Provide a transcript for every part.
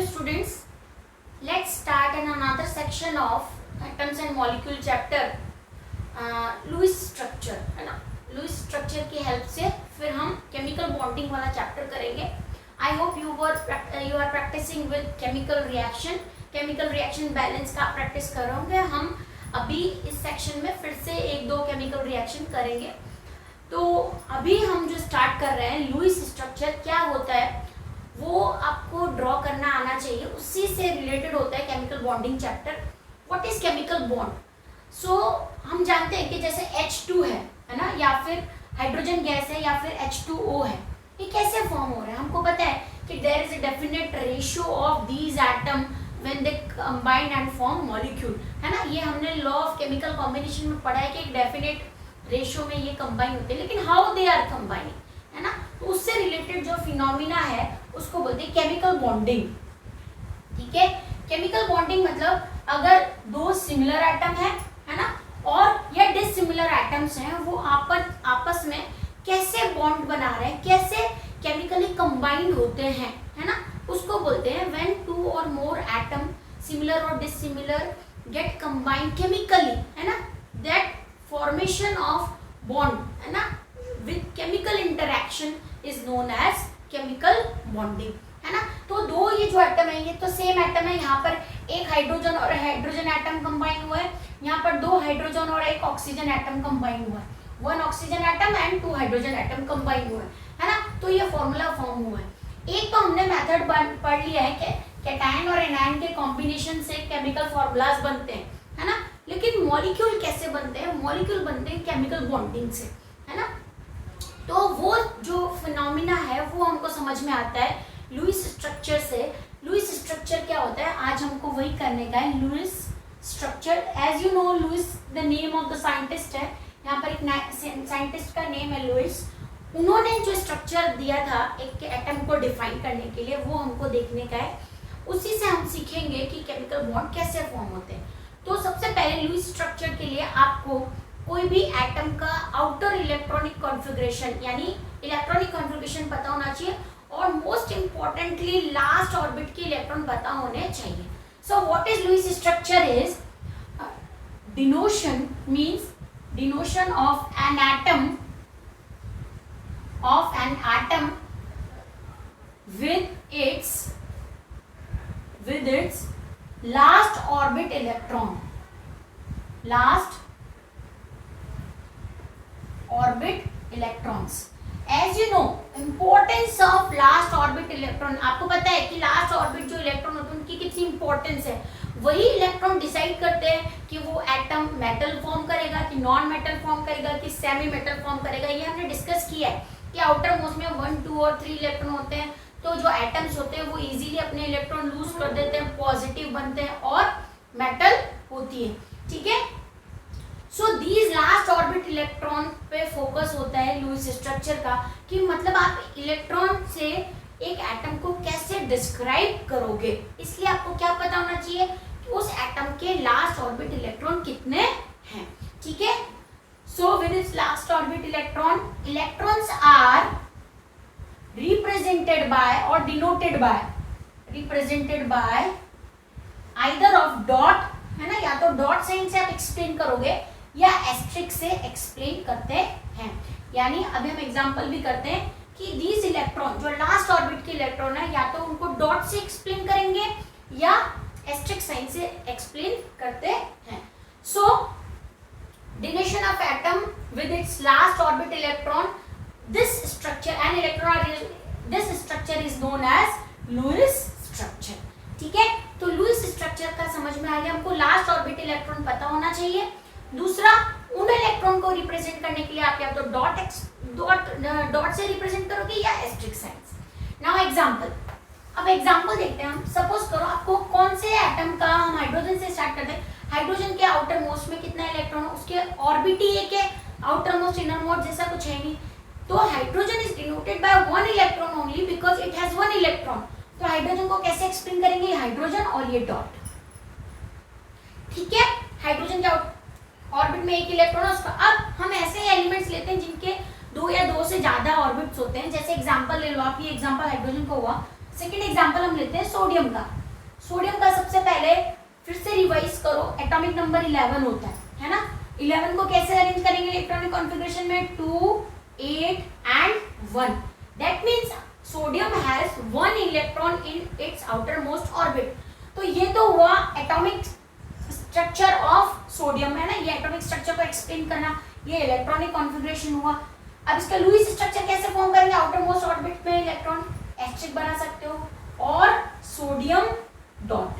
Hello students, let's start in another section of atoms and molecule chapter. Lewis structure है ना. Lewis structure की help से फिर हम केमिकल बॉन्डिंग वाला चैप्टर करेंगे. I hope you are practising with chemical reaction balance का practice करोगे. हम अभी इस सेक्शन में फिर से एक दो केमिकल रिएक्शन करेंगे. तो अभी हम जो स्टार्ट कर रहे हैं, लुईस स्ट्रक्चर क्या होता है वो आपको ड्रॉ करना आना चाहिए. उसी से रिलेटेड होता है chemical bonding chapter. What is chemical bond? So हम जानते हैं कि जैसे H2 है ना, या फिर हाइड्रोजन गैस है, या फिर H2O है. ये कैसे फॉर्म हो रहा है? हमको पता है कि there is a definite ratio of these atom when they combine and form molecule, है ना. ये हमने लॉ ऑफ केमिकल कॉम्बिनेशन में पढ़ा है कि एक डेफिनेट रेशियो में ये कंबाइन होते हैं. लेकिन हाउ दे आर कंबाइनिंग, है ना. तो उससे रिलेटेड जो फिनोमिना है उसको बोलते हैं केमिकल बॉन्डिंग. ठीक है. केमिकल बॉन्डिंग मतलब अगर दो सिमिलर एटम है ना, और या डिसिमिलर एटम्स हैं, वो आपस में कैसे बॉन्ड बना रहे हैं, कैसे केमिकली कंबाइंड होते हैं, है ना, उसको बोलते हैं व्हेन टू और मोर एटम सिमिलर और डिसिमिलर गेट कंबाइंड केमिकली, है ना. दैट फॉर्मेशन ऑफ बॉन्ड, है ना, with chemical interaction is known as chemical bonding, है ना. तो दो ये जो एटम है, ये तो सेम एटम है. यहाँ पर एक हाइड्रोजन और हाइड्रोजन एटम कंबाइन हुआ है, यहाँ पर दो हाइड्रोजन और एक ऑक्सीजन एटम कंबाइन हुआ है. One oxygen atom and two hydrogen atom combine हुआ है ना. तो ये फॉर्मूला फॉर्म हुआ है. एक तो हमने मेथड पढ़ लिया है कि कैटायन और एनायन के कॉम्बिनेशन से केमिकल फॉर्मूलाज बनते हैं, है ना. लेकिन मॉलिक्यूल कैसे बनते हैं? मॉलिक्यूल बनते हैं केमिकल बॉन्डिंग से, है ना. तो वो जो फिनोमिना है वो हमको समझ में आता है लुईस स्ट्रक्चर से. लुईस स्ट्रक्चर क्या होता है, आज हमको वही करने का है. Lewis structure, as you know, Lewis the name of the scientist है. यहाँ पर एक साइंटिस्ट का नेम है लुईस. उन्होंने जो स्ट्रक्चर दिया था एक एटम को डिफाइन करने के लिए, वो हमको देखने का है. उसी से हम सीखेंगे कि केमिकल बॉन्ड कैसे फॉर्म होते हैं. तो सबसे पहले लुईस स्ट्रक्चर के लिए आपको कोई भी एटम का आउटर इलेक्ट्रॉनिक कॉन्फ़िगरेशन यानी इलेक्ट्रॉनिक कॉन्फ़िगरेशन पता होना चाहिए, और मोस्ट इंपॉर्टेंटली लास्ट ऑर्बिट के इलेक्ट्रॉन पता होने चाहिए. So what is Lewis structure is denotation, means denotation of an atom with its last orbit electron, last orbit electrons. As you know, importance of last orbit electron, आपको पता है कि last orbit जो electron होते हैं उनकी कितनी importance है. वही इलेक्ट्रॉन डिसाइड करते हैं कि वो एटम मेटल फॉर्म करेगा कि नॉन मेटल फॉर्म करेगा कि सेमी मेटल फॉर्म करेगा. ये हमने डिस्कस किया है कि आउटर मोस्ट में 1, 2 और 3 इलेक्ट्रॉन होते हैं. तो जो एटम्स होते हैं वो इजीली अपने इलेक्ट्रॉन लूज कर देते हैं, पॉजिटिव बनते हैं और मेटल होती है. ठीक है. So these last orbit electron पे फोकस होता है लुईस स्ट्रक्चर का, कि मतलब आप इलेक्ट्रॉन से एक एटम को कैसे डिस्क्राइब करोगे. इसलिए आपको क्या पता होना चाहिए कि उस एटम के लास्ट ऑर्बिट इलेक्ट्रॉन कितने हैं. ठीक है. So with its last orbit electron, electrons are represented by और denoted by either of dot, है ना, या तो डॉट साइन से आप एक्सप्लेन करोगे या एस्ट्रिक से एक्सप्लेन करते हैं. यानी अभी हम एग्जांपल भी करते हैं कि दीज इलेक्ट्रॉन जो लास्ट ऑर्बिट के इलेक्ट्रॉन है, या तो उनको डॉट से एक्सप्लेन करेंगे या एस्ट्रिक साइन से एक्सप्लेन करते हैं. So denotation of atom with its last orbit electron, this structure is known as Lewis structure. ठीक है. तो लुईस स्ट्रक्चर का समझ में आ गया. हमको लास्ट ऑर्बिट इलेक्ट्रॉन पता होना चाहिए. दूसरा, उन इलेक्ट्रॉन को रिप्रेजेंट करने के लिए आप या तो डॉट से रिप्रेजेंट करोगे या एस्ट्रिक साइंस. Now example. अब एग्जांपल देखते हैं हम. सपोज करो आपको कौन से एटम का, हम हाइड्रोजन से स्टार्ट करते हैं. हाइड्रोजन के आउटर मोस्ट में कितना इलेक्ट्रॉन है, उसके ऑर्बिट ही एक है, आउटर मोस्ट इनर मोस्ट जैसा कुछ है नहीं. तो hydrogen is denoted by 1 electron only because it has 1 electron. तो हाइड्रोजन को कैसे एक्सप्लेन करेंगे? हाइड्रोजन और ये डॉट. ठीक है. हाइड्रोजन के ऑर्बिट में एक इलेक्ट्रॉन है उसका. अब हम ऐसे एलिमेंट्स लेते हैं जिनके 2 या 2 से ज्यादा ऑर्बिट्स होते हैं. जैसे एग्जांपल ले लो आप, ये एग्जांपल हाइड्रोजन का हुआ. सेकेंड एग्जाम्पल हम लेते हैं सोडियम का। सोडियम का सबसे पहले फिर से रिवाइज करो, एटॉमिक नंबर 11 होता है ना। 11 को कैसे अरेंज करेंगे इलेक्ट्रॉनिक कॉन्फ़िगरेशन में? 2, 8 and 1। That means sodium has 1 electron in its outer most orbit. तो ये तो हुआ एटॉमिक स्ट्रक्चर ऑफ सोडियम, है ना, ये एटॉमिक स्ट्रक्चर को एक्सप्लेन करना, ये इलेक्ट्रॉनिक कॉन्फ़िगरेशन हुआ। अब इसका लुईस स्ट्रक्चर कैसे फॉर्म करेंगे? आउटर मोस्ट ऑर्बिट में इलेक्ट्रॉन एस्ट्रिक बना सकते हो और सोडियम डॉट,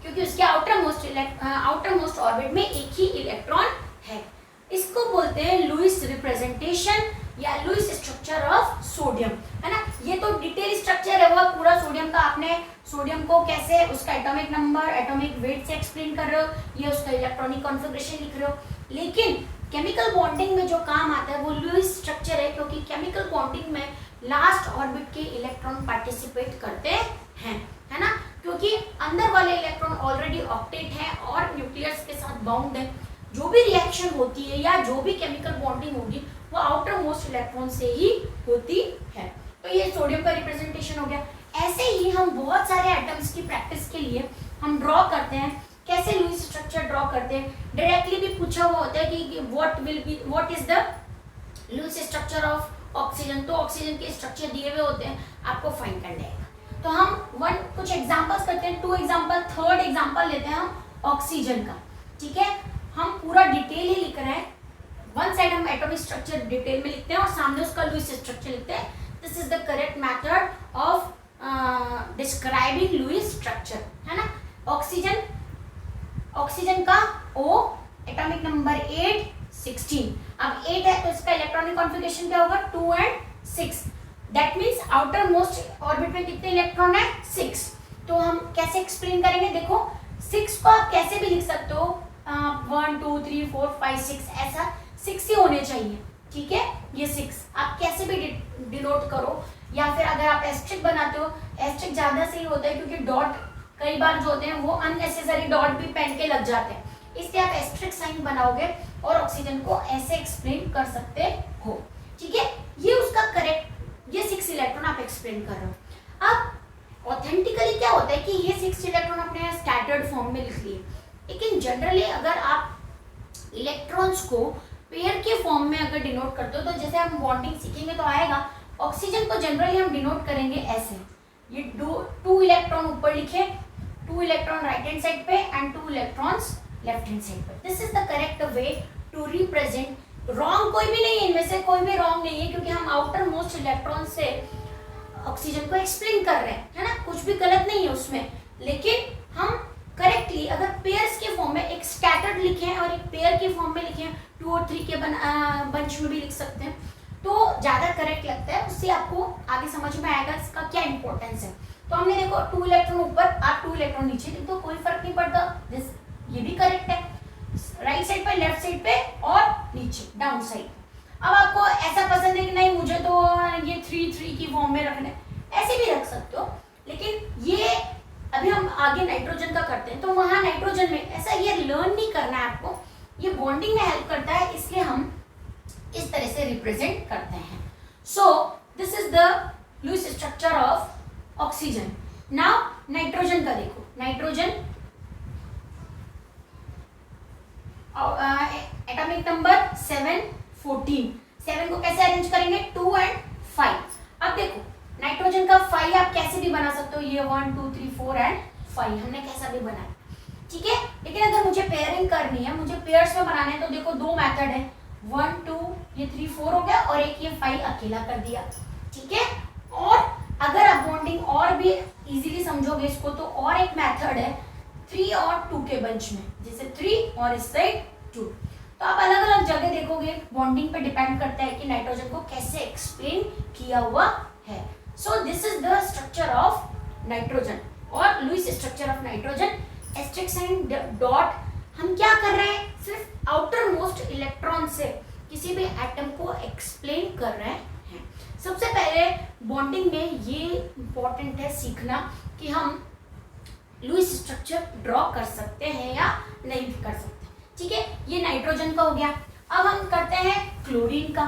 क्योंकि उसके आउटर मोस्ट ऑर्बिट में एक ही इलेक्ट्रॉन है। इसको बोलते हैं लुईस रिप्रेजेंटेशन या लुईस स्ट्रक्चर ऑफ सोडियम, है ना। ये तो डिटेल स्ट्रक्चर है वो पूरा सोडियम का। आपने सोडियम को कैसे उसका एटॉमिक नंबर, एटॉमिक वेट से एक्सप्लेन कर रहे हो, ये उसका इलेक्ट्रॉनिक कॉन्फ़िगरेशन लिख रहे हो। लेकिन केमिकल बॉन्डिंग में जो काम आता है वो लुईस स्ट्रक्चर है, क्योंकि केमिकल बॉन्डिंग में लास्ट ऑर्बिट के इलेक्ट्रॉन पार्टिसिपेट करते हैं, है ना, क्योंकि अंदर वाले इलेक्ट्रॉन ऑलरेडी ऑक्टेट है और न्यूक्लियस के साथ बाउंड है। जो भी रिएक्शन होती है या जो भी केमिकल बॉन्डिंग होगी वो आउटर मोस्ट इलेक्ट्रॉन से ही होती है। तो ये सोडियम का रिप्रेजेंटेशन हो गया। ऐसे ही हम बहुत सारे एटम्स की प्रैक्टिस के लिए हम ड्रॉ करते हैं। कैसे लुईस स्ट्रक्चर ड्रॉ करते हैं? डायरेक्टली भी पूछा हुआ होता है कि what is the Lewis structure of oxygen. तो ऑक्सीजन के स्ट्रक्चर दिए हुए होते हैं, आपको फाइंड करना है। तो हम कुछ एग्जांपल्स करते हैं, 2 एग्जांपल, थर्ड एग्जांपल लेते हैं हम ऑक्सीजन का। ठीक है, हम पूरा डिटेल ही लिख रहे हैं। वन साइड हम एटॉमिक स्ट्रक्चर डिटेल में लिखते हैं और सामने उसका लुईस स्ट्रक्चर लिखते हैं। This is the correct method of describing Lewis structure, है ना। ऑक्सीजन का O एटॉमिक नंबर 8, 16। अब 8 है तो इसका इलेक्ट्रॉनिक कॉन्फ़िगरेशन क्या होगा? 2 and 6। That means outer most orbit में कितने इलेक्ट्रॉन है? 6। तो हम कैसे एक्सप्लेन करेंगे? देखो 6 को आप कैसे भी लिख सकते हो, 1 2 3 4 5 6, ऐसा 6 ही होने चाहिए। ठीक है, ये 6 आप कैसे भी डिनोट करो, या फिर अगर आप एस्ट्रिक बनाते हो, एस्ट्रिक ज्यादा सही होता है, क्योंकि डॉट कई बार जो होते हैं वो अननेसेसरी डॉट भी पेन के लग जाते हैं, इसलिए आप एस्ट्रिक साइन बनाओगे और ऑक्सीजन को ऐसे एक्सप्लेन कर सकते हो। ठीक है, ये उसका करेक्ट, ये 6 इलेक्ट्रॉन आप एक्सप्लेन कर रहे हो। अब ऑथेंटिकली क्या होता है कि ये 6 इलेक्ट्रॉन अपने स्कैटर्ड फॉर्म में लिख लिए, लेकिन जनरली अगर आप इलेक्ट्रॉन्स को पेयर के फॉर्म में अगर डिनोट करते हो, तो जैसे हम बॉन्डिंग सीखेंगे तो आएगा। ऑक्सीजन को जनरली हम डिनोट करेंगे ऐसे, ये 2 इलेक्ट्रॉन ऊपर लिखे, 2 इलेक्ट्रॉन राइट हैंड साइड पे and 2 electrons left hand side पे। This is the correct way to represent. Wrong कोई भी नहीं है, इनमें से कोई भी रॉन्ग नहीं है, क्योंकि हम आउटर मोस्ट इलेक्ट्रॉन से ऑक्सीजन को एक्सप्लेन कर रहे हैं, है ना, कुछ भी गलत नहीं है उसमें। लेकिन हम करेक्टली अगर पेयर्स के फॉर्म में एक स्कैटर्ड लिखे और एक पेयर के फॉर्म में लिखे, 2 और 3 के बंच में भी लिख सकते हैं, तो ज़्यादा करेक्ट लगता है। उससे आपको आगे समझ में आएगा इसका क्या इंपॉर्टेंस है। तो हमने देखो 2 इलेक्ट्रॉन ऊपर, आप 2 इलेक्ट्रॉन नीचे लिख दो, कोई फर्क नहीं पड़ता। दिस ये भी करेक्ट है, राइट साइड पे, लेफ्ट साइड पे और नीचे डाउन साइड। अब आपको ऐसा पसंद है कि नहीं मुझे तो ये 3 की फॉर्म में रखना है, ऐसे भी रख सकते हो। लेकिन ये अभी हम आगे नाइट्रोजन का करते हैं, तो वहाँ नाइट्रोजन में ऐसा ये लर्न नहीं करना है आपको, ये बॉन्डिंग में हेल्प करता है, इसलिए हम इस तरह से रिप्रेजेंट करते हैं। So this is the Lewis structure of oxygen. Now nitrogen का देखो, नाइट्रोजन एटॉमिक नंबर 7, 14। 7 को कैसे अरेंज करेंगे? 2 and 5। अब देखो नाइट्रोजन का 5 आप कैसे भी बना सकते हो, ये 1 2 3 4 and 5 हमने कैसा भी बनाया। ठीक है, लेकिन अगर मुझे पेयरिंग करनी है, मुझे पेयर्स में बनाने हैं, तो देखो 2 मेथड है, 1 2, ये 3 4 हो गया और एक ये 5 अकेला कर दिया। ठीक है, और अगर आप बॉन्डिंग और भी इजीली समझोगे इसको, तो और एक मेथड है 3 और 2 के बंच में, जैसे 3 और इस साइड 2। तो आप अलग अलग जगह देखोगे, बॉन्डिंग पे डिपेंड करता है कि नाइट्रोजन को कैसे एक्सप्लेन किया हुआ है। So this is the structure of nitrogen और Lewis structure of nitrogen. Asterisk sign dot, हम क्या कर रहे हैं? सिर्फ आउटर मोस्ट इलेक्ट्रॉन से किसी भी एटम को एक्सप्लेन कर रहे हैं। सबसे पहले बॉन्डिंग में ये इंपॉर्टेंट है सीखना कि हम लुईस स्ट्रक्चर ड्रॉ कर सकते हैं या नहीं भी कर सकते। ठीक है, ये नाइट्रोजन का हो गया। अब हम करते हैं क्लोरीन का।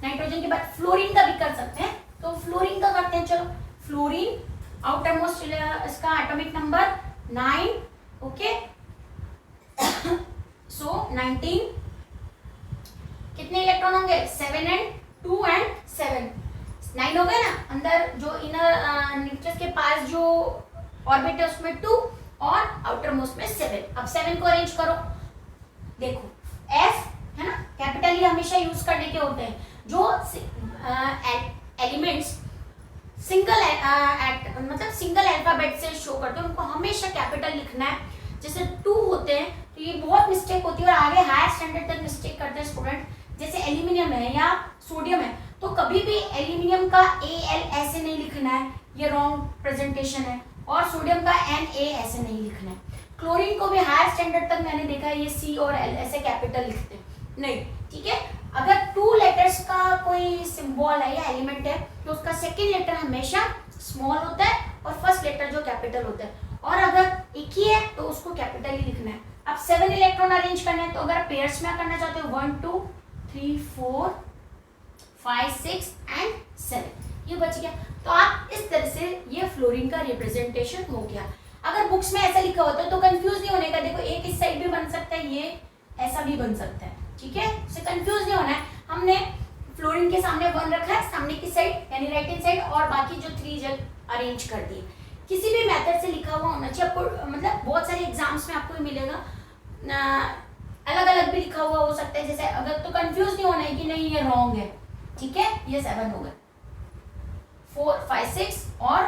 नाइट्रोजन के बाद फ्लोरीन का भी कर सकते हैं, तो फ्लोरीन का करते हैं। चलो फ्लोरीन आउटर मोस्ट इसका एटॉमिक नंबर 9. ओके, सो 19 कितने इलेक्ट्रॉन होंगे? 7 and 2 and 7. 9 हो गए ना. अंदर जो इनर न्यूक्लियस के पास जो ऑर्बिट है उसमें 2 और आउटर मोस्ट में 7. अब 7 को अरेंज करो. देखो F है ना, कैपिटल ही हमेशा यूज करने के होते हैं. जो एलिमेंट्स सिंगल मतलब सिंगल अल्फाबेट से शो करते हैं उनको हमेशा कैपिटल लिखना है. जैसे 2 होते हैं तो ये बहुत मिस्टेक होती है और आगे हायर स्टैंडर्ड तक मिस्टेक करते हैं स्टूडेंट. जैसे एल्यूमिनियम है या सोडियम है तो कभी भी एल्यूमिनियम का AL ऐसे नहीं लिखना है, ये रॉन्ग प्रेजेंटेशन है. और सोडियम का Na ऐसे नहीं लिखना है. क्लोरीन को भी हायर स्टैंडर्ड तक मैंने देखा है ये C और L ऐसे कैपिटल लिखते हैं नहीं. ठीक है, अगर 2 लेटर्स का कोई सिंबल है या एलिमेंट है तो उसका सेकेंड लेटर हमेशा स्मॉल होता है और फर्स्ट लेटर जो कैपिटल होता है. और अगर एक ही है तो उसको कैपिटल ही लिखना है. अब 7 इलेक्ट्रॉन अरेंज करने हैं तो अगर पेयर्स में करना चाहते हो 1 2 3 4 5 6 and 7 ये बच गया. तो आप इस तरह से ये फ्लोरीन का रिप्रेजेंटेशन हो गया. अगर बुक्स में ऐसा लिखा होता है तो कंफ्यूज नहीं होने का. देखो एक इस साइड भी बन सकता है, ये ऐसा भी बन सकता है. ठीक है, इससे कंफ्यूज नहीं होना है. हमने फ्लोरीन के सामने 1 रखा है, सामने की साइड यानी राइट हैंड साइड और बाकी जो 3 जगह अरेंज कर दिए. किसी भी मेथड से लिखा हुआ होना चाहिए. आपको मतलब बहुत सारे एग्जाम्स में आपको मिलेगा अलग अलग भी लिखा हुआ हो सकता है. जैसे अगर तो कंफ्यूज नहीं होना है कि नहीं ये रॉन्ग है. ठीक है, ये 7 हो गए, 4 5 6 और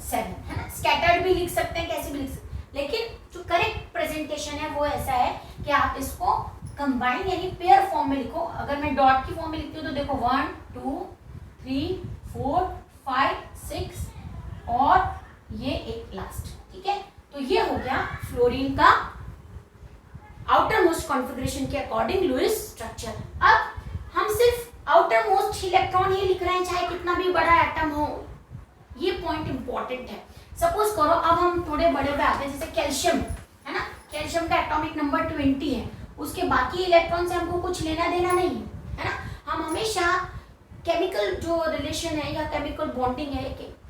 7 है ना. स्कैटर्ड भी लिख सकते हैं, कैसे भी लिख सकते हैं, लेकिन जो करेक्ट प्रेजेंटेशन है वो ऐसा है कि आप इसको कंबाइन यानी पेयर फॉर्म में लिखो. अगर मैं डॉट की फॉर्म में लिखती हूँ तो देखो 1 2 3 4 5 6 और ये एक लास्ट. ठीक है, तो ये हो गया फ्लोरीन का आउटर मोस्ट कॉन्फ़िगरेशन के अकॉर्डिंग लुईस स्ट्रक्चर. अब हम सिर्फ आउटर मोस्ट इलेक्ट्रॉन ही लिख रहे हैं चाहे कितना भी बड़ा एटम हो. ये पॉइंट इंपॉर्टेंट है. सपोज करो अब हम थोड़े बड़े पे आते हैं. जैसे कैल्शियम है ना, कैल्शियम का एटॉमिक नंबर 20 है. उसके बाकी इलेक्ट्रॉन से हमको कुछ लेना देना नहीं है ना. हम हमेशा केमिकल जो रिलेशन है या केमिकल बॉन्डिंग है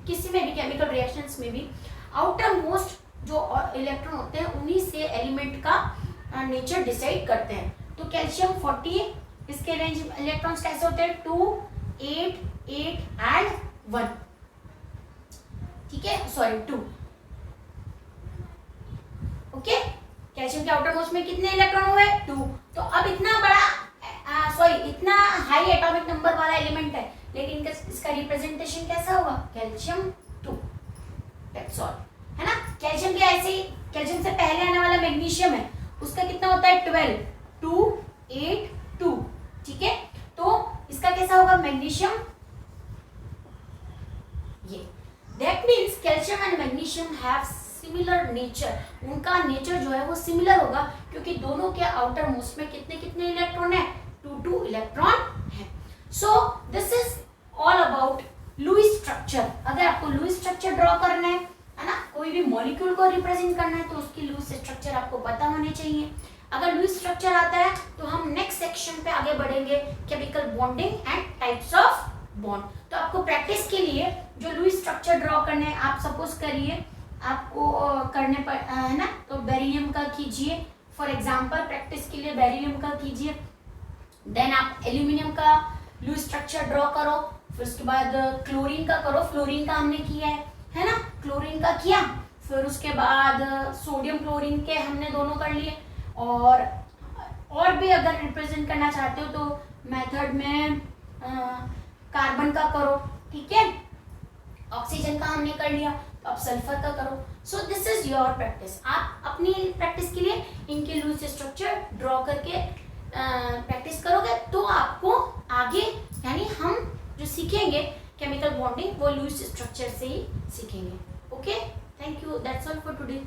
किसी में भी केमिकल रिएक्शंस में भी आउटर मोस्ट जो इलेक्ट्रॉन होते हैं उन्हीं से एलिमेंट का नेचर डिसाइड करते हैं. तो कैल्शियम 40, इसके रेंज इलेक्ट्रॉन्स कैसे होते हैं 2 8 8 एंड 1. ठीक है, सॉरी 2. ओके, कैल्शियम के आउटर मोस्ट में कितने इलेक्ट्रॉन हुए 2. तो अब इतना बड़ा इतना हाई एटॉमिक नंबर वाला एलिमेंट है लेकिन इसका रिप्रेजेंटेशन कैसा होगा कैल्शियम 2. दैट्स ऑल है ना. कैल्शियम के ऐसे ही कैल्शियम से पहले आने वाला मैग्नीशियम है उसका कितना होता है 12 2 8 2. ठीक है, तो इसका कैसा होगा मैग्नीशियम ये. That means calcium and magnesium have similar nature. उनका नेचर जो है वो सिमिलर होगा क्योंकि दोनों के आउटर मोस्ट में कितने कितने इलेक्ट्रॉन है 2 इलेक्ट्रॉन है. So this is all about Lewis structure. अगर आपको लुईस स्ट्रक्चर ड्रॉ करना है ना, कोई भी मॉलिक्यूल को रिप्रेजेंट करना है तो उसकी लुईस स्ट्रक्चर आपको पता होने चाहिए. अगर लुईस स्ट्रक्चर आता है तो हम नेक्स्ट सेक्शन पे आगे बढ़ेंगे chemical bonding and types of bond. तो आपको प्रैक्टिस के लिए जो लुईस स्ट्रक्चर ड्रॉ करने हैं आप सपोज करिए आपको करने पर है ना तो बेरिलियम का कीजिए फॉर एग्जांपल. प्रैक्टिस के लिए बेरिलियम का कीजिए. देन आप एल्यूमिनियम का लुईस स्ट्रक्चर ड्रॉ करो. फिर उसके बाद क्लोरीन का करो. फ्लोरीन का हमने किया है ना, क्लोरीन का किया. फिर उसके बाद सोडियम क्लोरीन के हमने दोनों कर लिए. और भी अगर रिप्रेजेंट करना चाहते हो तो मेथड में कार्बन का करो. ठीक है, ऑक्सीजन का हमने कर लिया तो अब सल्फर का करो. सो दिस इज योर प्रैक्टिस. आप अपनी प्रैक्टिस के लिए इनके लुईस स्ट्रक्चर ड्रॉ करके प्रैक्टिस करोगे तो आपको आगे यानी हम जो सीखेंगे केमिकल बॉन्डिंग वो लुईस स्ट्रक्चर से ही सीखेंगे. Okay, thank you. That's all for today.